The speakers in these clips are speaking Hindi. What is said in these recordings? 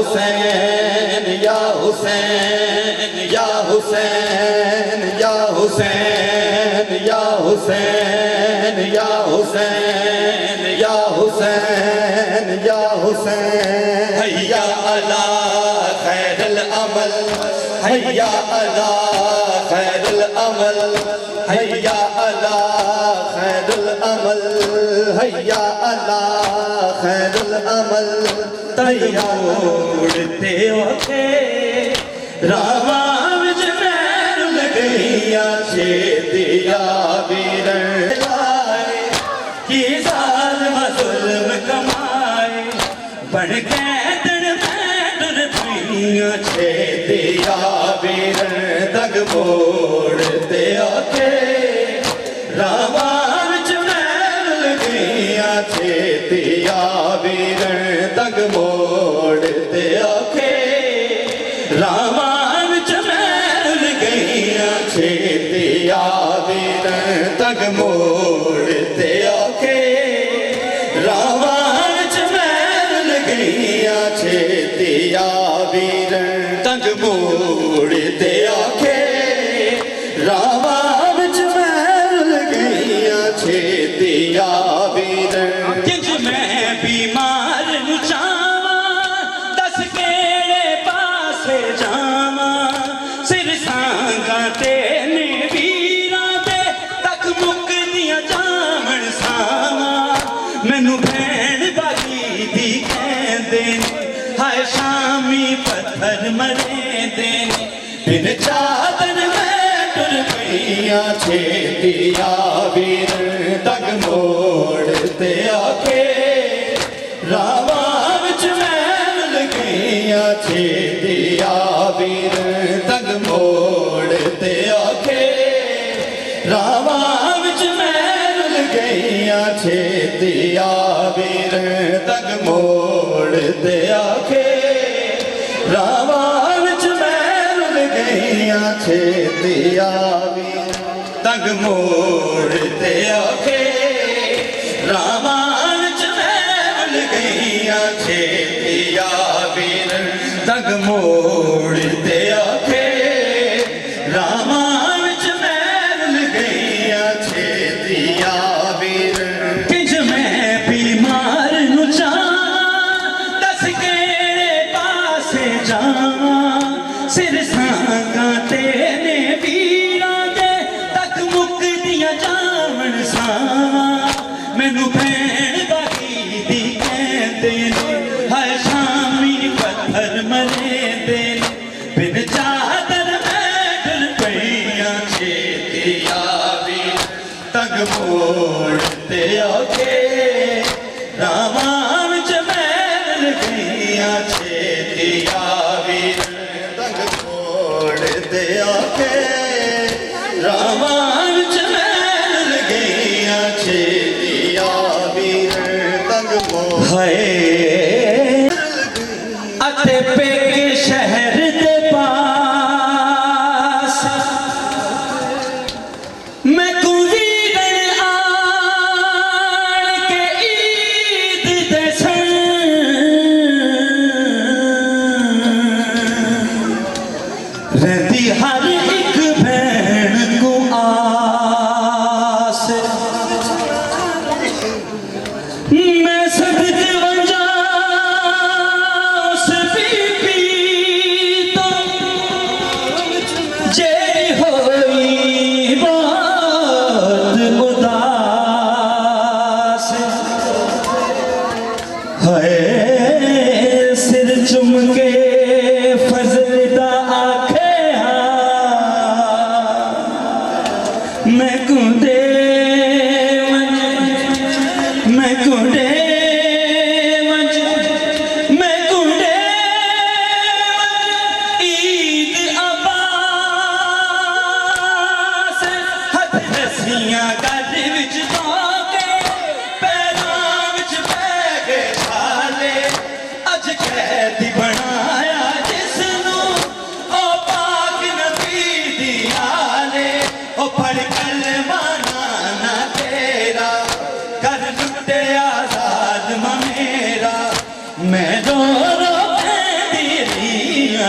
हुसैन या हुसैन या हुसैन या हुसैन या हुसैन या हुसैन या हुसैन या हुसैन हैया अला खैरुल अमल हैया अला खैरुल अमल हैया अला खैरुल अमल हैया अला खैरुल अमल तैयारते होके रावा विच मैल गईया छेतिया वीरन लाए कि ज़ालिम ज़ुल्म कमाए बन के दिन मैं डर पईया छेतिया वीरन तग मोड़ते होके रावा विच मैल गईया छेतिया वीरन तग मोड़ते औखे रामा विच मैल गईया छेतिया वीरन तग मोड़ते औखे रामा विच मैल गईया छेतिया वीरन तग मोड़ते औखे रामा विच मैल गईया छेतिया वीरन किंज मैं बीमार नु चावा दस केड़े पासे जावा सिर सांगा ते ने वीरां दे तक मुकदियां जावण सावा मैनू भैण बागी दी कहंदे हाय शामी पत्थर मरेंदे बिन चादर मैं टुर पईया छेतिया वीरन तग मोड़ते औखे रावा विच मैल गईया छेतिया वीरन तग मोड़ते औखे रावा विच मैल गईया छेतिया वीरन तग मोड़ते औखे रावा विच मैल गईया छेतिया वीरन तग मोड़ते औखे रावा विच मैल गईया छेतिया वीरन तग मोड़ते औखे रावा विच मैल गईया छेतिया वीरन किंज मैं बीमार नु चावां दस केड़े पासे जावां सिर सांगा ते ने वीरां दे तक मुकदियां जावण सावा मैनू भैण बागी दी कहंदे हाय शामी पत्थर मरेंदे बिन चादर मैं डर पईया छेतिया वीरन तग मोड़ते औखे रावा विच मैल गईया छेतिया वीरन तग मोड़ते औखे रावा विच मैल गईया छेतिया वीरन तग मोड़ते अते पेके शहर दे पास मैं कुवीरन आण के ईद दे सन रहंदी हर एक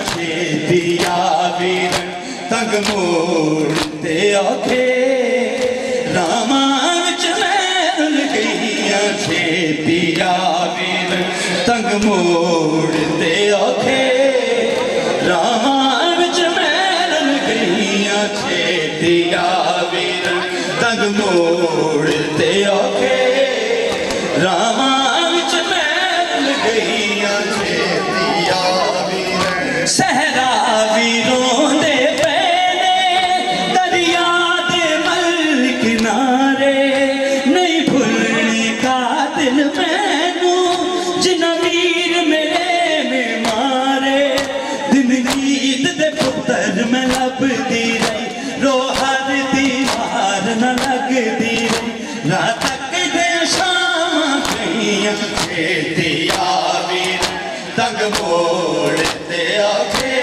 छेती आवीरन तंग मोड़ ते औखे रामा विच मैं रुल गईया छेती आवीरन तंग मोड़ ते औखे रामा विच मैं रुल गईया छेती आवीरन तंग मोड़ ते औखे रामा विच मैं रुल गईया छेती आवीरन सहरा वीरों दे पैने दरिया दे मल किनारे नहीं भुलने का दिल मैनू जिन्ना वीर मेरे में मारे दिन ईद दे पुत्तर मैं लभदी रही रो हर दीवार न लगदी रही रात तक दे शाम गईयां छेती आवीरन तंग मोड़ ते औखे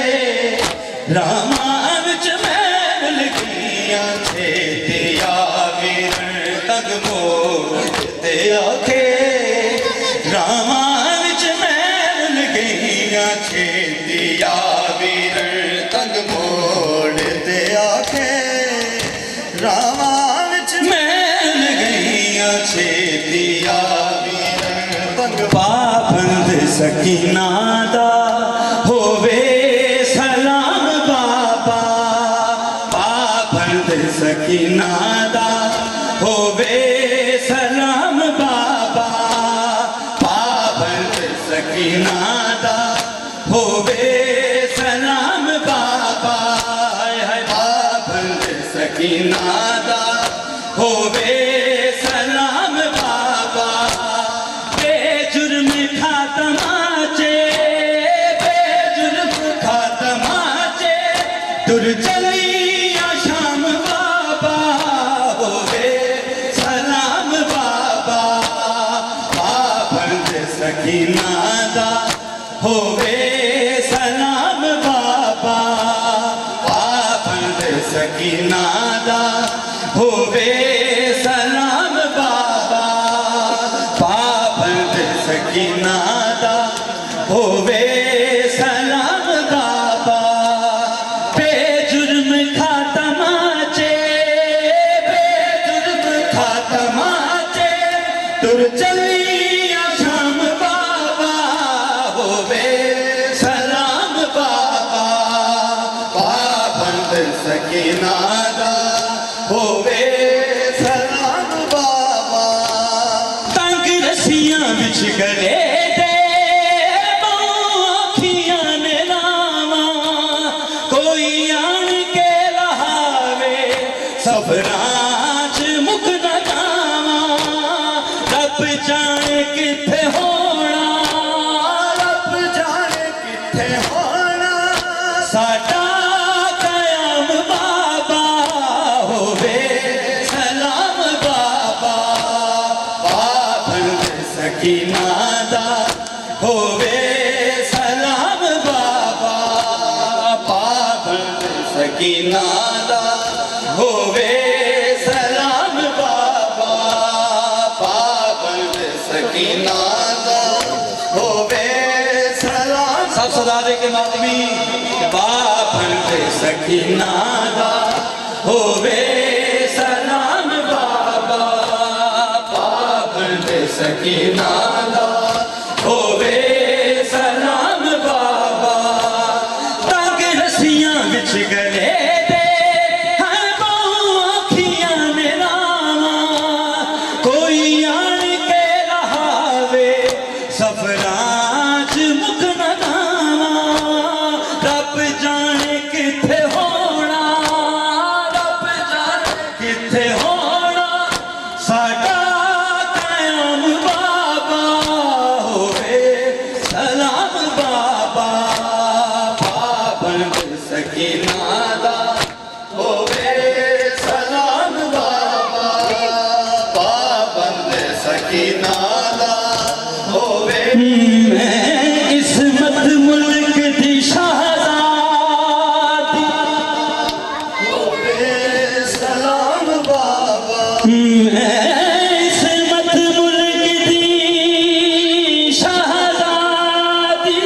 रामा विच मैं रुल गईया छेती आवीरन तंग मोड़ ते औखे रामा विच मैं रुल गईया छेती आवीरन तंग मोड़ ते औखे रामा विच मैं रुल गईया छेती आवीरन तंग पाबंद सकीना दा होवे सलाम बाबा पाबंद सकीना दा होवे सलाम बाबा पाबंद सकीना दा होवे सलाम बाबा हाय पाबंद सकीना दा होवे सलाम बाबा बेजुर्म खातमाचे बेजुर्म खातमाचे तुर चलिया शाम बाबा होवे सलाम बाबा पाबंद सकीना दा होवे सलाम बाबा पाबंद सकीना दा होवे सलाम बाबा पाबंद सकीना दा होवे सलाम बाबा बेजुर्म खातमाचे बेजुर्म खातमाचे तुर चलिया शाम बाबा होवे सलाम बाबा पाबंद सकीना दा होवे सलाम बाबा तंग रस्सियां बिछ गले दे अखियां ने रावा कोई आन के लहावे सफरां च मुक न जावा रब जाने किथे होना रब जाने किथे होना साडा कयाम बाबा होवे सलाम बाबा पाबंद सकीना दा होवे सलाम बाबा पाबंद सकीना दा होवे सलाम बाबा पाबंद सकीना दा होवे सलाम सब सदादे के मातमी पाबंद सकीना दा होवे सलाम बाबा पाबंद सकीना दा होवे सलाम बाबा तंग रस्सियां बिछ गले दे हैं बहु अखियां ने रावा कोई आन के लहावे सफरां च मुक न जावा रब जाने किथे होना रब जाने किथे होना साडा कयाम बाबा होवे सलाम बाबा पाबंद सकीना दा होवे सलाम बाबा पाबंद सकीना दा होवे मैं इस्मत मुल्क दी शहजादी होवे सलाम बाबा मैं इस्मत मुल्क दी शहजादी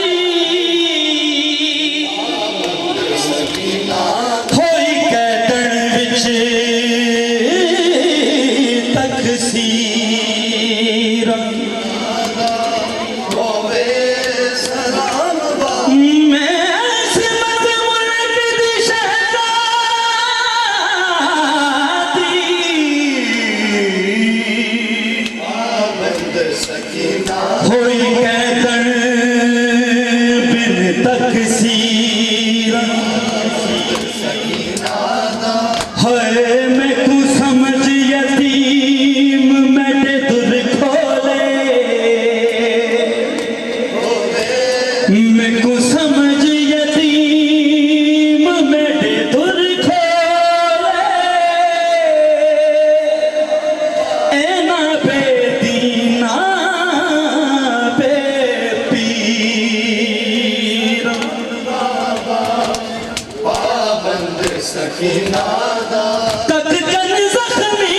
सकीना दा तक जन जख्मी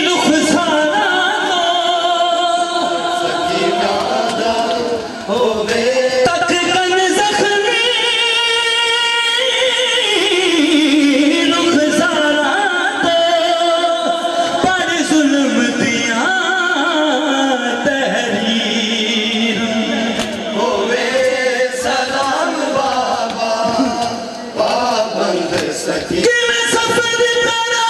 रुख सारा सकीना दा होवे तक जन जख्मी रुख सारा पर जुल्म दिया तहरीर होवे सलाम बाबा पाबंद सकी कि मैं सफर करा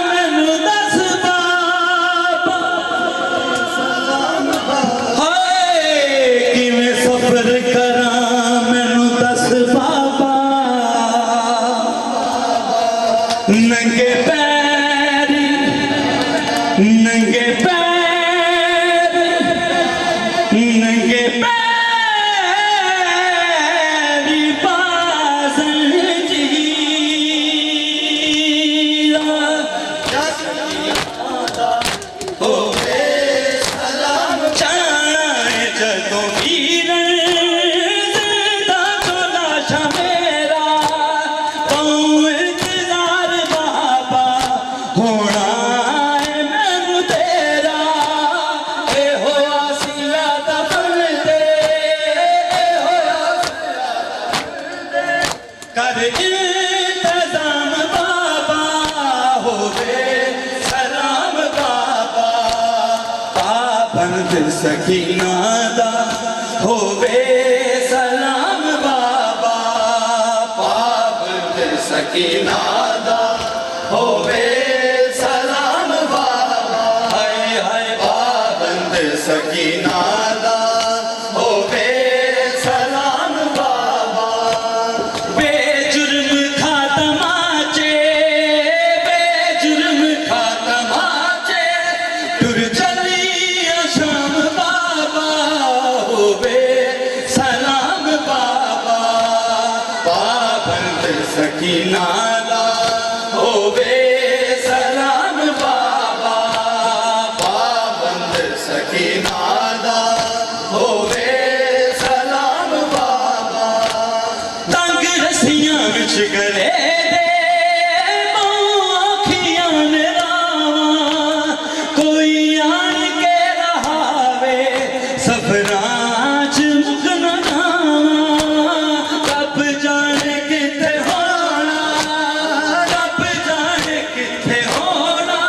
मैनू दस बाबा हाय कि मैं सफर करा मैनू दस बाबा नंगे पैरी नंगे पैर नंगे पैरी बाज़ल जीरा होवे सलाम चाहे जदों वीरन ज़िंदा तो लाशा मेरा पाऊं इंतज़ार बाबा होना है मैनू तेरा ए हो आसिया दा फरदे ए हो कर इंतज़ाम बाबा होवे सलाम बाबा पाबंद सकीना दा होवे सलाम बाबा पाबंद सकीना दा होवे सलाम बाबा हाय हाय पाबंद सकीना दा होवे सलाम बाबा बेजुर्म खातमाचे बेजुर्म खातमाचे टुर चली शाम बाबा होवे सलाम बाबा पाबंद सकीना दा होवे सलाम बाबा पाबंद सकीना दा होवे सलाम बाबा तंग रस्सियां विच गले दे आखियां ने रावां कोई आन के रहावे सफरां च मुक न जावां रब जाने किथे होना रब जाने किथे होना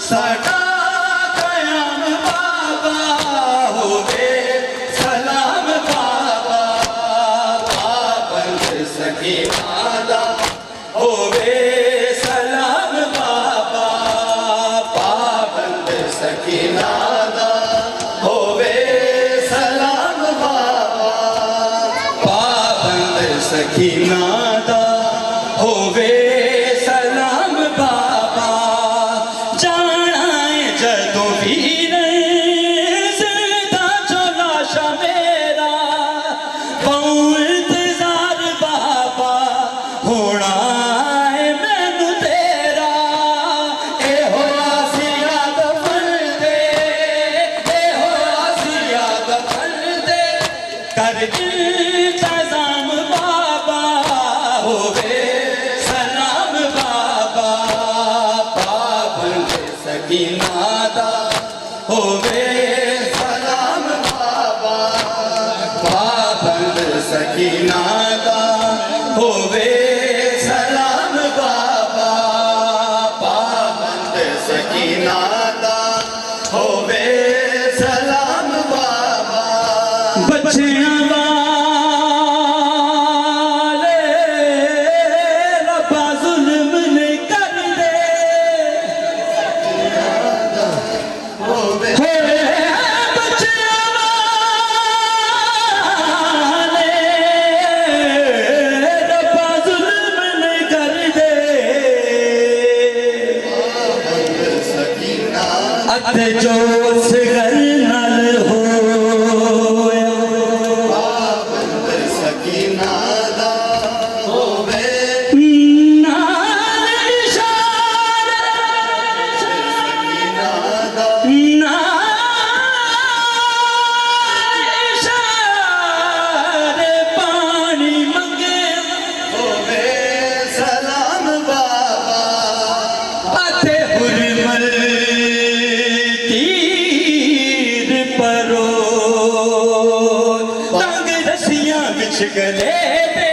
साडा कयाम बाबा होवे सलाम बाबा पाबंद सकीना दा होवे सलाम बाबा पाबंद सकीना दा होवे सलाम बाबा पाबंद सकीना दा होवे सलाम बाबा जाना है जदों वीरन ज़िंदा जो लाशा मेरा पाऊं इंतज़ार बाबा होना है मैनू तेरा ए हो आसिया दा फरदे ए हो आसिया दा फरदे कर इंतज़ाम बाबा होवे सलाम बाबा पाबंद सकीना दा होवे सलाम बाबा पाबंद सकीना दा होवे सलाम बाबा पाबंद सकीना दा होवे सलाम बाबा बच्चियां वाले ਤੰਗ ਰਸੀਆਂ ਵਿੱਚ ਗਲੇ